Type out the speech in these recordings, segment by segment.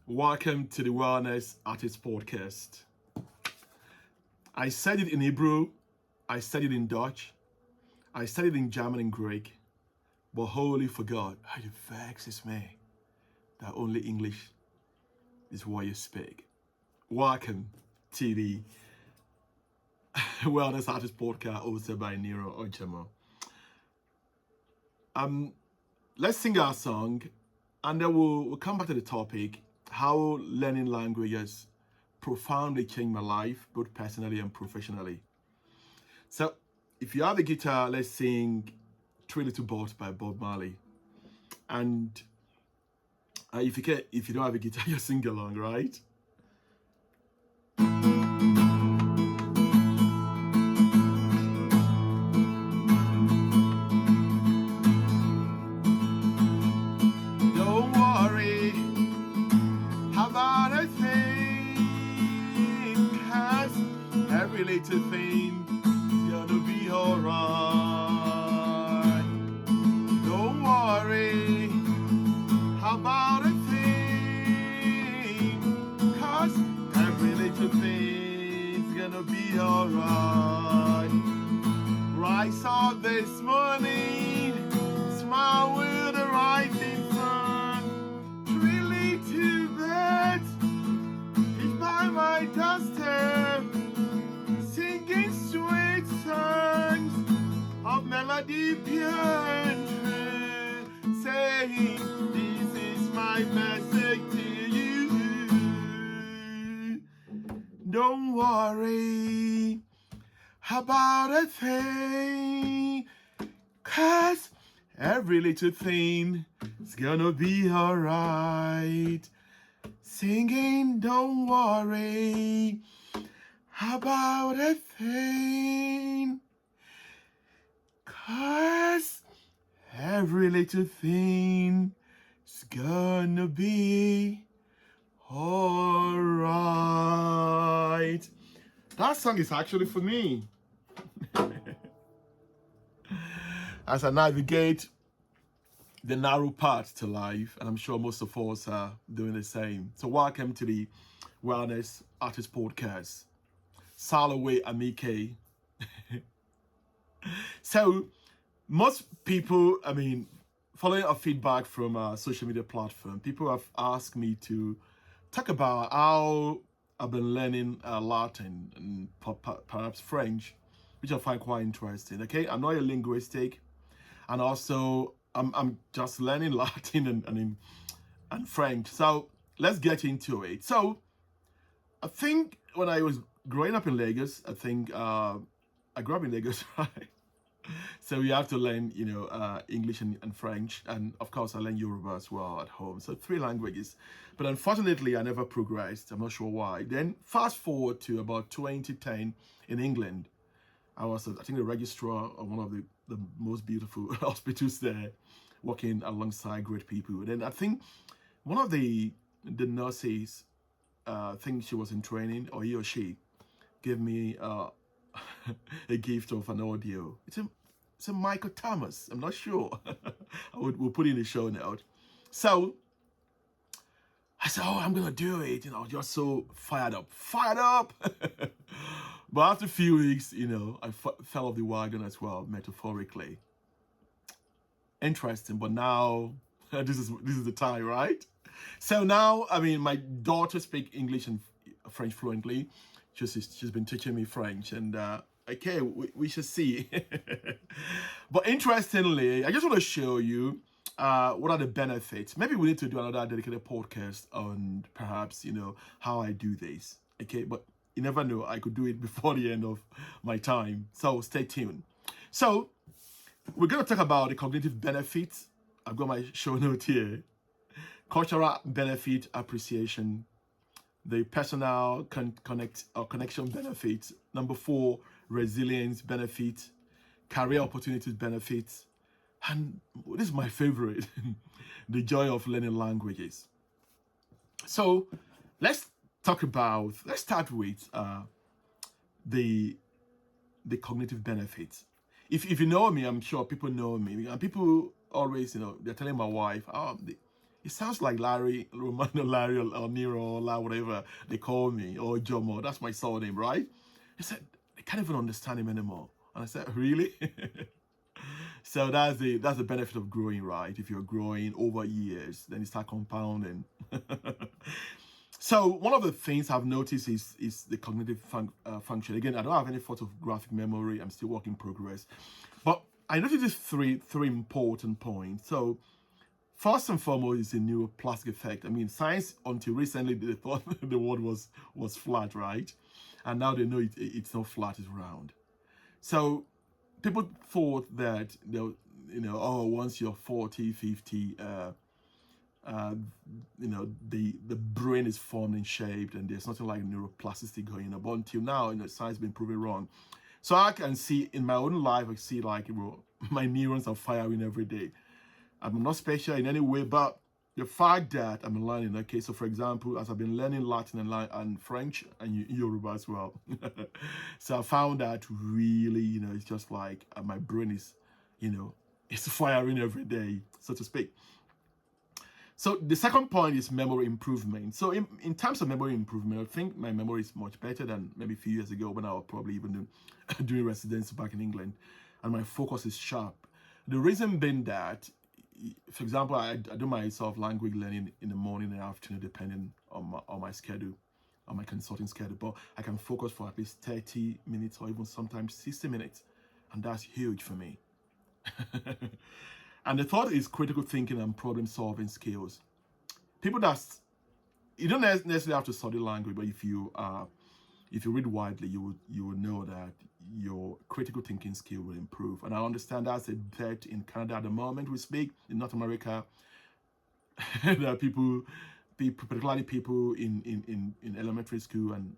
Welcome to the Wellness Artist Podcast. I studied in Hebrew, I studied in Dutch, I studied in German and Greek, but wholly forgot how it vexes me that only English is what you speak. Welcome to the Wellness Artist Podcast hosted by Niran Ojomo. Let's sing our song and then we'll come back to the topic, how learning languages profoundly changed my life, both personally and professionally. So, if you have a guitar, let's sing Three Little Birds by Bob Marley. And if you don't have a guitar, you sing along, right? Don't worry about a thing, 'cause every little thing gonna be alright. Don't worry about a thing, 'cause every little thing's gonna be alright. Rise up this morning, smile with the rising sun. Three little birds is by my doorstep, singing sweet songs of melody pure and true, saying, this is my message to you. Don't worry about a thing, 'cause every little thing is gonna be alright. Singing, don't worry about a thing, 'cause every little thing is gonna be alright. That song is actually for me. As I navigate the narrow path to life, and I'm sure most of us are doing the same. So welcome to the Wellness Artist Podcast. Salvete amici. So most people, following a feedback from a social media platform, people have asked me to talk about how I've been learning Latin and perhaps French, which I find quite interesting. Okay, I'm not a linguistic, and also I'm just learning Latin and French. So let's get into it. So I think when I was growing up in Lagos, I grew up in Lagos, right? So we have to learn, English and French, and of course I learned Yoruba as well at home. So 3 languages, but unfortunately I never progressed. I'm not sure why. Then fast forward to about 2010 in England. I was, I think, the registrar of one of the most beautiful hospitals there, working alongside great people. And then I think one of the nurses, think she was in training, or he or she, gave me a gift of an audio. It's a Michael Thomas. I'm not sure. We'll put it in the show note. So I said, oh, I'm gonna do it. Just so fired up. But after a few weeks, I fell off the wagon as well, metaphorically. Interesting, but now this is the time, right? So now, my daughter speaks English and French fluently. She's been teaching me French, and okay, we should see. But interestingly, I just want to show you what are the benefits. Maybe we need to do another dedicated podcast on perhaps how I do this. Okay, but you never know. I could do it before the end of my time. So stay tuned. So we're going to talk about the cognitive benefits. I've got my show note here. Cultural benefit appreciation. The personal connection benefits. Number 4, resilience benefits. Career opportunities benefits. And this is my favorite, the joy of learning languages. So let's start with the cognitive benefits. If you know me, I'm sure people know me, and people always, they're telling my wife, it sounds like Larry, Romano Larry, or Nero, or whatever they call me, or Ojomo. That's my surname, right? He said, I can't even understand him anymore. And I said, really? So that's the benefit of growing, right? If you're growing over years, then you start compounding. So one of the things I've noticed is the cognitive function. Again, I don't have any photographic memory. I'm still work in progress. But I noticed these three important points. So first and foremost is the neuroplastic effect. I mean, science until recently they thought the world was flat, right? And now they know it's not flat, it's round. So people thought that oh, once you're 40, 50, the brain is formed and shaped, and there's nothing like neuroplasticity going on. But until now, science has been proven wrong. So I can see in my own life, I see like my neurons are firing every day. I'm not special in any way, but the fact that I'm learning. Okay, so for example, as I've been learning Latin and French and Yoruba as well, so I found that really, it's just like my brain is, it's firing every day, so to speak. So the second point is memory improvement. So in terms of memory improvement, I think my memory is much better than maybe a few years ago when I was probably even doing residency back in England, and my focus is sharp. The reason being that, for example, I do my language learning in the morning and afternoon, depending on my schedule, on my consulting schedule. But I can focus for at least 30 minutes or even sometimes 60 minutes. And that's huge for me. And the third is critical thinking and problem solving skills. People you don't necessarily have to study language, but if you read widely, you will know that your critical thinking skill will improve. And I understand that's a bet in Canada at the moment we speak. In North America, there are people, particularly people in elementary school and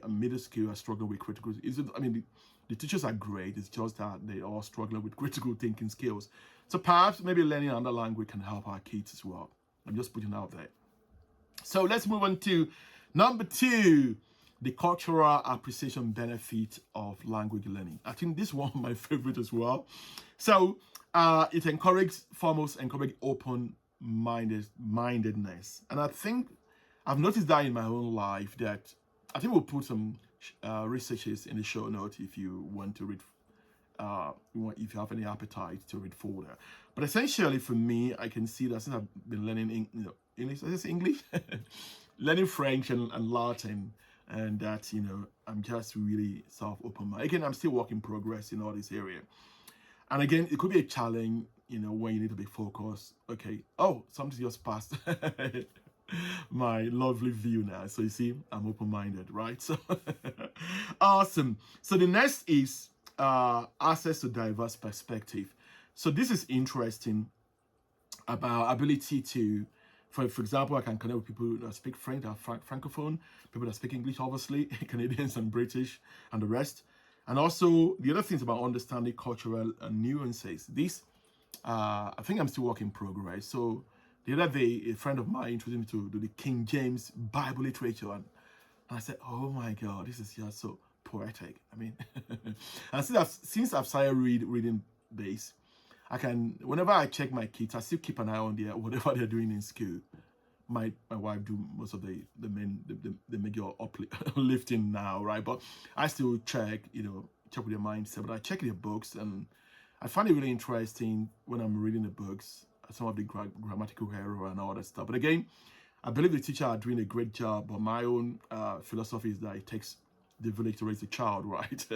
middle school, are struggling with critical. I mean, the teachers are great. It's just that they are struggling with critical thinking skills. So perhaps maybe learning another language can help our kids as well. I'm just putting it out there. So let's move on to number 2, the cultural appreciation benefit of language learning. I think this one my favorite as well. So it encourages open-mindedness. And I think I've noticed that in my own life, that I think we'll put some researches in the show note if you want to read, if you have any appetite to read further. But essentially for me, I can see that since I've been learning English, learning French and Latin, and that, I'm just really open-minded. Again, I'm still work in progress in all this area. And again, it could be a challenge, when you need to be focused. Okay, oh, something just passed my lovely view now. So you see, I'm open-minded, right? So awesome. So the next is access to diverse perspective. So this is interesting about ability to, for example, I can connect with people that speak French, that are francophone, people that speak English, obviously, Canadians and British and the rest. And also the other things about understanding cultural nuances. This, I think I'm still work in progress. So the other day, a friend of mine introduced me to the King James Bible literature, and I said, "Oh my God, this is just so poetic." I mean, and since I've started reading this, I can, whenever I check my kids, I still keep an eye on whatever they're doing in school. My wife do most of the major uplifting now, right? But I still check with their mindset. But I check their books, and I find it really interesting when I'm reading the books, some of the grammatical error and all that stuff. But again, I believe the teacher are doing a great job. But my own philosophy is that it takes the village to raise a child, right?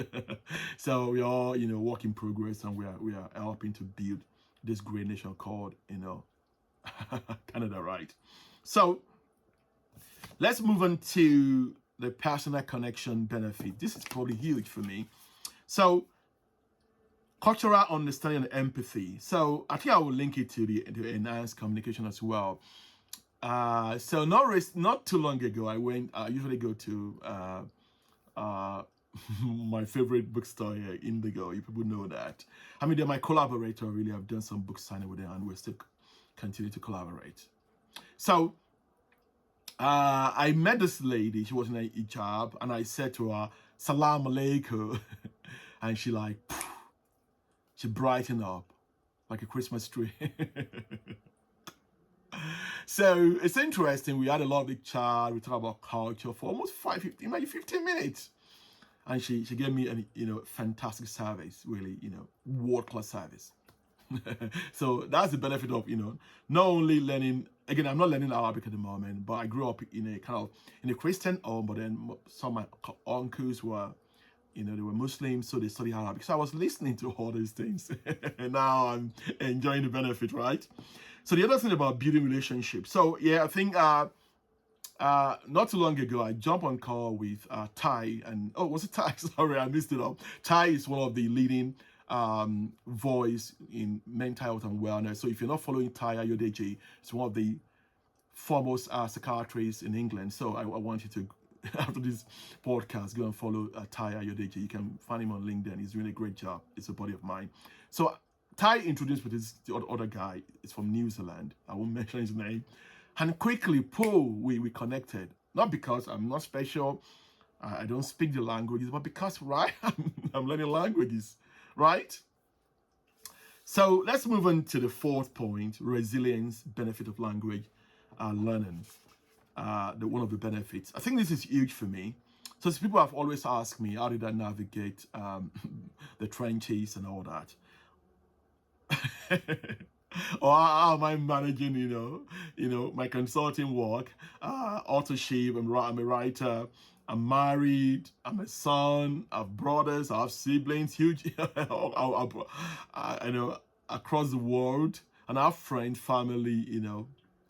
So we are, work in progress, and we are helping to build this great nation called, Canada, right? So let's move on to the personal connection benefit. This is probably huge for me. So cultural understanding and empathy. So I think I will link it to the enhanced communication as well. So not too long ago, I usually go to my favorite bookstore here, Indigo. You people know that. I mean, they're my collaborator. Really, I've done some book signing with them, and we're still continue to collaborate. So I met this lady. She was in a hijab, and I said to her, "Salam alaikum," and she brightened up like a Christmas tree. So it's interesting. We had a lovely chat. We talked about culture for almost 15 minutes. And she gave me a fantastic service, really, world-class service. So that's the benefit of, not only learning, again, I'm not learning Arabic at the moment, but I grew up in a Christian home, but then some of my uncles were, they were Muslims, so they study Arabic. So I was listening to all these things. And now I'm enjoying the benefit, right? So the other thing about building relationships. So yeah, I think not too long ago, I jumped on call with Ty, and was it Ty? Sorry, I missed it up. Ty is one of the leading voice in mental health and wellness. So if you're not following Ty Ayodeji, it's one of the foremost psychiatrists in England. So I want you to, after this podcast, go and follow Ty Ayodeji. You can find him on LinkedIn. He's doing a great job. It's a buddy of mine. So Ty introduced me to the other guy. It's from New Zealand. I won't mention his name. And quickly, we connected. Not because I'm not special, I don't speak the languages, but because, right, I'm learning languages, right? So let's move on to the fourth point, resilience, benefit of language learning. One of the benefits. I think this is huge for me. So people have always asked me, how did I navigate the trenches and all that? Or how am I managing, my consulting work, authorship, I'm a writer, I'm married, I'm a son, I have brothers, I have siblings, huge, across the world, and I have friends, family,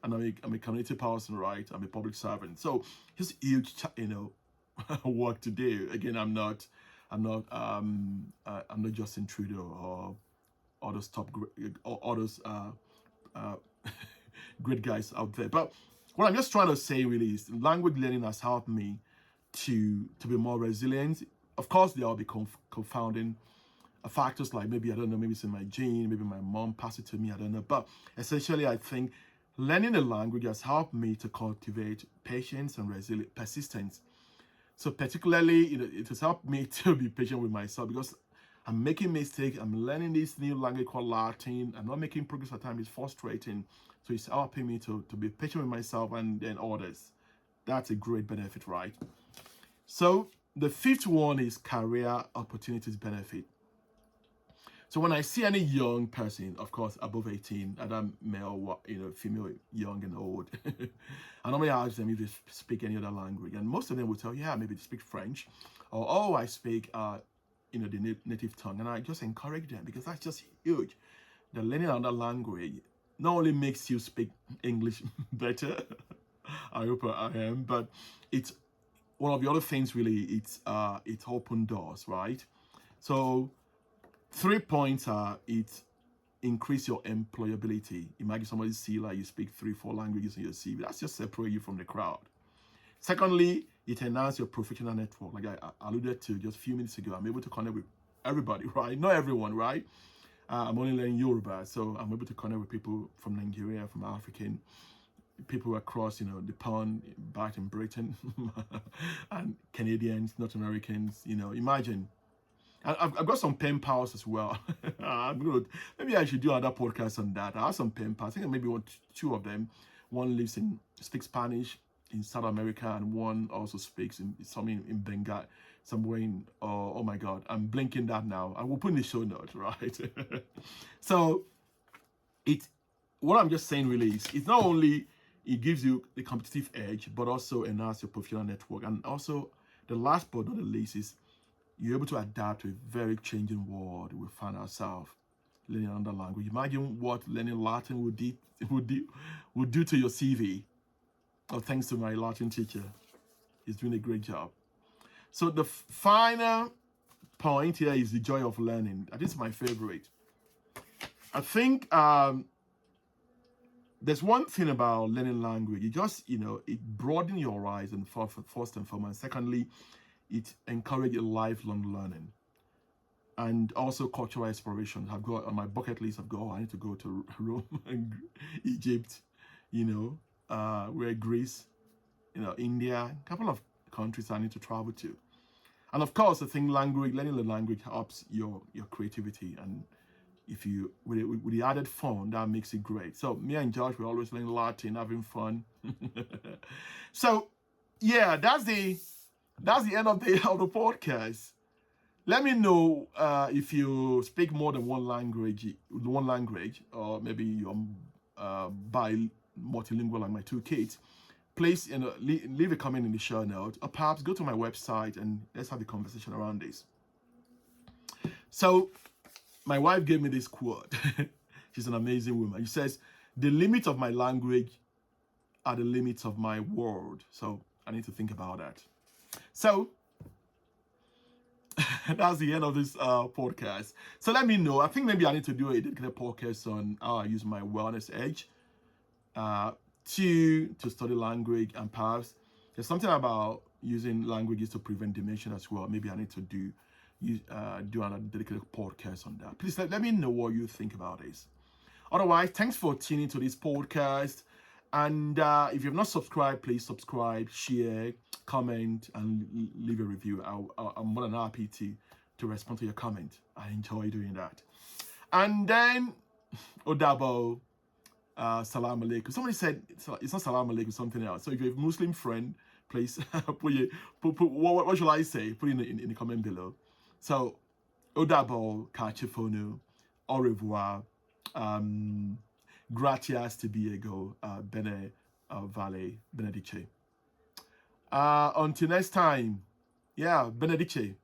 and I'm a community person, right? I'm a public servant. So it's huge, work to do. Again, I'm not Justin Trudeau or all those great guys out there. But what I'm just trying to say really is language learning has helped me to be more resilient. Of course, there will be confounding factors like maybe, I don't know, maybe it's in my gene, maybe my mom passed it to me, I don't know. But essentially, I think learning a language has helped me to cultivate patience and persistence. So particularly, it has helped me to be patient with myself because I'm making mistakes. I'm learning this new language called Latin. I'm not making progress at times. It's frustrating. So it's helping me to be patient with myself and then others. That's a great benefit, right? So the fifth one is career opportunities benefit. So when I see any young person, of course, above 18, either male, female, young and old, I normally ask them if they speak any other language. And most of them will tell, yeah, maybe they speak French. Or, oh, I speak the native tongue, and I just encourage them because that's just huge. The learning another language not only makes you speak English better, I hope I am, but it's one of the other things really. It's open doors, right? So 3 points are it increase your employability. Imagine somebody see like you speak 3-4 languages in your CV. That's just separate you from the crowd. Secondly, it enhances your professional network. Like I alluded to just a few minutes ago, I'm able to connect with everybody, right? Not everyone, right? I'm only learning Yoruba, so I'm able to connect with people from Nigeria, from African, people across, the pond, back in Britain, and Canadians, North Americans, imagine. I've got some pen pals as well. Maybe I should do another podcast on that. I have some pen pals. I think maybe two of them. One speaks Spanish in South America, and one also speaks something in Bengal, somewhere in, oh my God, I'm blinking that now. I will put in the show notes, right? So what I'm just saying really is, it's not only, it gives you the competitive edge, but also enhance your professional network. And also, the last but not the least is, you're able to adapt to a very changing world we find ourselves learning another language. Imagine what learning Latin would do to your CV. Oh, thanks to my Latin teacher. He's doing a great job. So the final point here is the joy of learning. This is my favorite. I think there's one thing about learning language. You just, it broadens your horizon first and foremost. Secondly, it encourages lifelong learning. And also cultural exploration. I've got on my bucket list, I need to go to Rome and Egypt, where Greece, India, a couple of countries I need to travel to. And of course, I think learning the language helps your creativity and, if you with the added fun, that makes it great. So me and Josh, we're always learning Latin, having fun. So yeah, that's the end of the podcast. Let me know if you speak more than one language, or maybe you're multilingual like my two kids. Please, leave a comment in the show note, or perhaps go to my website and let's have a conversation around this. So, my wife gave me this quote. She's an amazing woman. She says, "The limits of my language are the limits of my world." So, I need to think about that. So, that's the end of this podcast. So let me know. I think maybe I need to do a dedicated podcast on how I use my wellness edge to study language, and perhaps there's something about using languages to prevent dementia as well. Maybe I need to do another dedicated podcast on that. Please let me know what you think about this. Otherwise, thanks for tuning to this podcast. And if you've not subscribed, please subscribe, share, comment, and leave a review. I'm more than happy to respond to your comment. I enjoy doing that. And then, Odabo, salam alaikum. Somebody said it's not salam alaikum, something else. So if you have a Muslim friend, please what should I say? Put it in the comment below. So, Odabo, kachifonu, au revoir. Gratias tibiego, bene vale, benedice. Until next time, yeah, benedice.